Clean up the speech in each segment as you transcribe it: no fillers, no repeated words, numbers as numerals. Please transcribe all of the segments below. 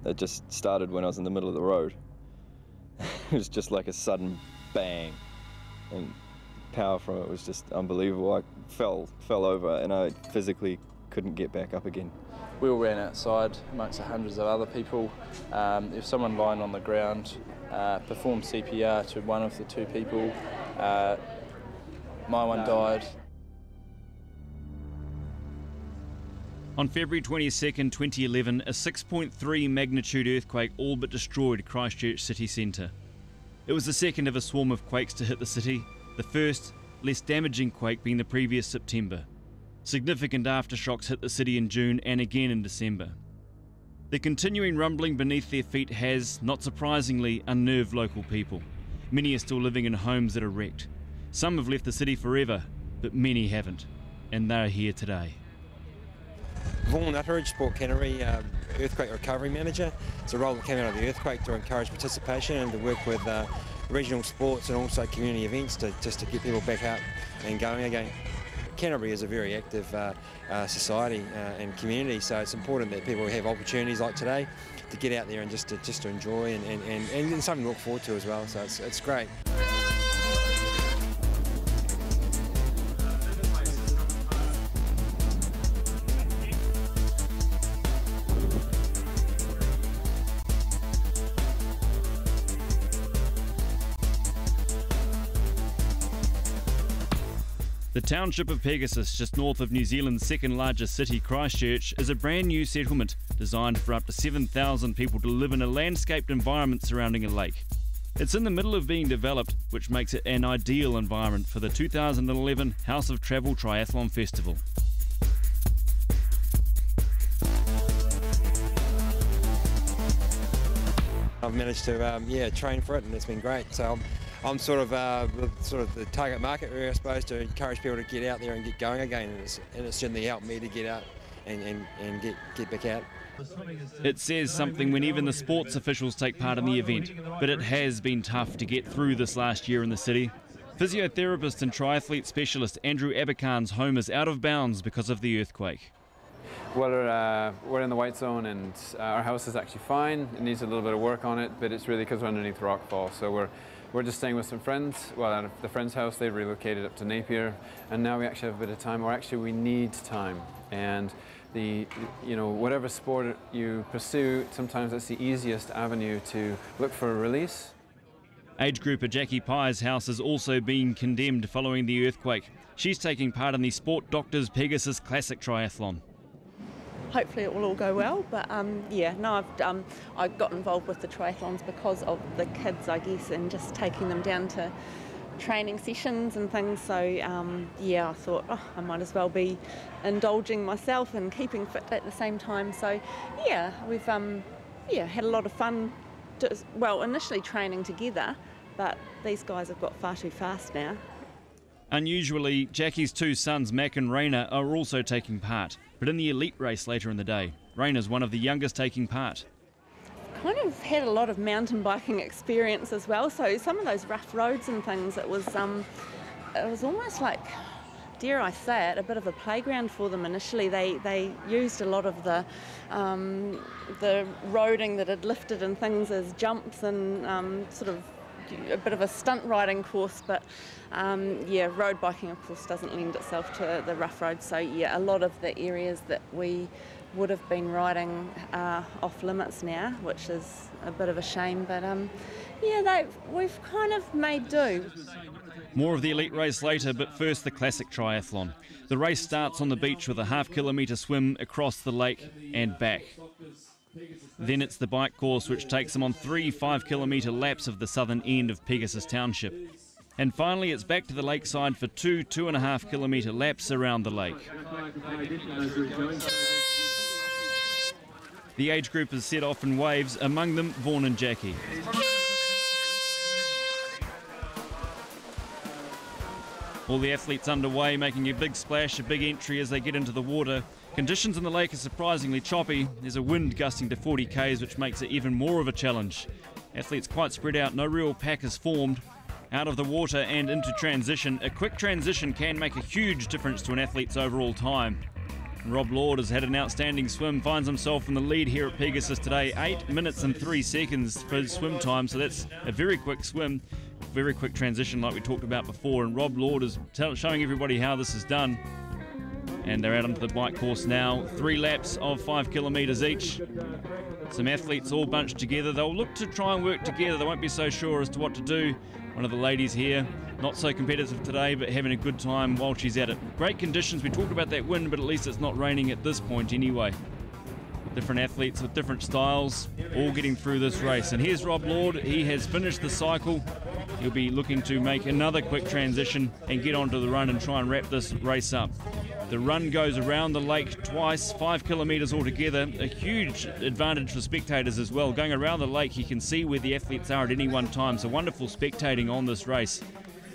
It just started when I was in the middle of the road. It was just like a sudden bang, and power from it was just unbelievable. I fell over and I physically couldn't get back up again. We all ran outside amongst the hundreds of other people. If someone lying on the ground, performed CPR to one of the two people. My one died. On February 22nd, 2011, a 6.3 magnitude earthquake all but destroyed Christchurch city centre. It was the second of a swarm of quakes to hit the city, the first, less damaging quake being the previous September. Significant aftershocks hit the city in June and again in December. The continuing rumbling beneath their feet has, not surprisingly, unnerved local people. Many are still living in homes that are wrecked. Some have left the city forever, but many haven't, and they're here today. Vaughan Utteridge, Sport Canterbury, Earthquake Recovery Manager. It's a role that came out of the earthquake to encourage participation and to work with regional sports and also community events just to get people back out and going again. Canterbury is a very active society and community, so it's important that people have opportunities like today to get out there and just to enjoy and something to look forward to as well, so it's great. The township of Pegasus, just north of New Zealand's second largest city, Christchurch, is a brand new settlement designed for up to 7,000 people to live in a landscaped environment surrounding a lake. It's in the middle of being developed, which makes it an ideal environment for the 2011 House of Travel Triathlon Festival. I've managed to train for it, and it's been great. So I'm sort of the target market area, I suppose, to encourage people to get out there and get going again, and it's certainly helped me to get out and get back out. It says something when even the sports officials take part in the event, but it has been tough to get through this last year in the city. Physiotherapist and triathlete specialist Andrew Abercarn's home is out of bounds because of the earthquake. Well, we're in the white zone, and our house is actually fine. It needs a little bit of work on it, but it's really because we're underneath rockfall. So we're just staying with some friends. Well, at the friend's house, they've relocated up to Napier, and now we actually have a bit of time, or actually we need time. And whatever sport you pursue, sometimes it's the easiest avenue to look for a release. Age grouper Jackie Pye's house has also been condemned following the earthquake. She's taking part in the Sport Doctors Pegasus Classic Triathlon. Hopefully it will all go well, but I got involved with the triathlons because of the kids, I guess, and just taking them down to training sessions and things. So I thought I might as well be indulging myself and keeping fit at the same time. So we've had a lot of fun. Initially training together, but these guys have got far too fast now. Unusually, Jackie's two sons, Mac and Rainer, are also taking part, but in the elite race later in the day. Rainer's one of the youngest taking part. Kind of had a lot of mountain biking experience as well, so some of those rough roads and things, it was almost like, dare I say it, a bit of a playground for them initially. They used a lot of the roading that had lifted and things as jumps and sort of a bit of a stunt riding course, but road biking of course doesn't lend itself to the rough roads, so a lot of the areas that we would have been riding are off limits now, which is a bit of a shame, but we've kind of made do. More of the elite race later, but first the classic triathlon. The race starts on the beach with a half-kilometre swim across the lake and back. Then it's the bike course, which takes them on 3 5-kilometre laps of the southern end of Pegasus Township. And finally it's back to the lakeside for 2.5-kilometre laps around the lake. The age group is set off in waves, among them Vaughan and Jackie. All the athletes underway, making a big splash, a big entry as they get into the water. Conditions in the lake are surprisingly choppy. There's a wind gusting to 40 k's, which makes it even more of a challenge. Athletes quite spread out, no real pack is formed. Out of the water and into transition. A quick transition can make a huge difference to an athlete's overall time. Rob Lord has had an outstanding swim, finds himself in the lead here at Pegasus today. 8 minutes and 3 seconds for his swim time, so that's a very quick swim, very quick transition like we talked about before. And Rob Lord is showing everybody how this is done. And they're out onto the bike course now. 3 laps of 5 kilometres each. Some athletes all bunched together. They'll look to try and work together. They won't be so sure as to what to do. One of the ladies here, not so competitive today, but having a good time while she's at it. Great conditions. We talked about that wind, but at least it's not raining at this point anyway. Different athletes with different styles, all getting through this race. And here's Rob Lord. He has finished the cycle. He'll be looking to make another quick transition and get onto the run and try and wrap this race up. The run goes around the lake twice, 5 kilometres altogether. A huge advantage for spectators as well. Going around the lake, you can see where the athletes are at any one time. So wonderful spectating on this race.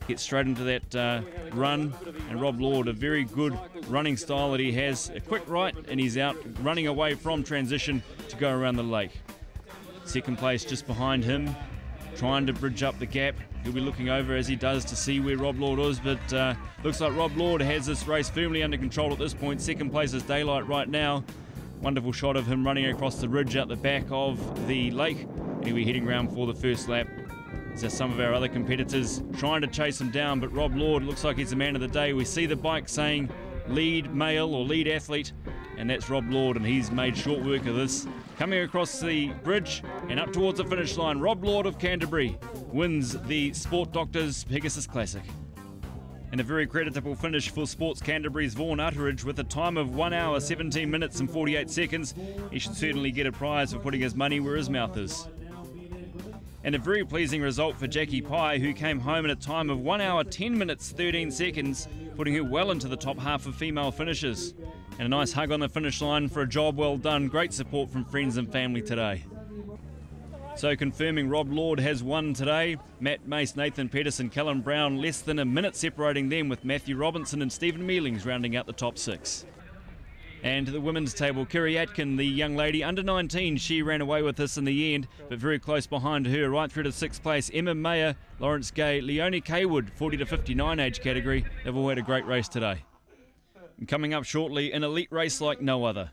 Gets straight into that run, and Rob Lord, a very good running style that he has. A quick right, and he's out running away from transition to go around the lake. Second place just behind him, trying to bridge up the gap. He'll be looking over as he does to see where Rob Lord is, but looks like Rob Lord has this race firmly under control at this point. Second place is Daylight right now. Wonderful shot of him running across the ridge out the back of the lake, and he'll be heading round for the first lap. So some of our other competitors trying to chase him down, but Rob Lord looks like he's the man of the day. We see the bike saying lead male or lead athlete, and that's Rob Lord, and he's made short work of this. Coming across the bridge and up towards the finish line, Rob Lord of Canterbury wins the Sport Doctors Pegasus Classic. And a very creditable finish for Sports Canterbury's Vaughan Utteridge with a time of 1 hour, 17 minutes and 48 seconds. He should certainly get a prize for putting his money where his mouth is. And a very pleasing result for Jackie Pye, who came home in a time of 1 hour, 10 minutes, 13 seconds, putting her well into the top half of female finishers. And a nice hug on the finish line for a job well done. Great support from friends and family today. So confirming Rob Lord has won today. Matt Mace, Nathan Pedersen, Callum Brown, less than a minute separating them, with Matthew Robinson and Stephen Mealings rounding out the top 6. And to the women's table, Kerry Atkin, the young lady, under 19, she ran away with this in the end, but very close behind her, right through to 6th place, Emma Mayer, Lawrence Gay, Leonie Kaywood, 40 to 59 age category. They've all had a great race today. And coming up shortly, an elite race like no other.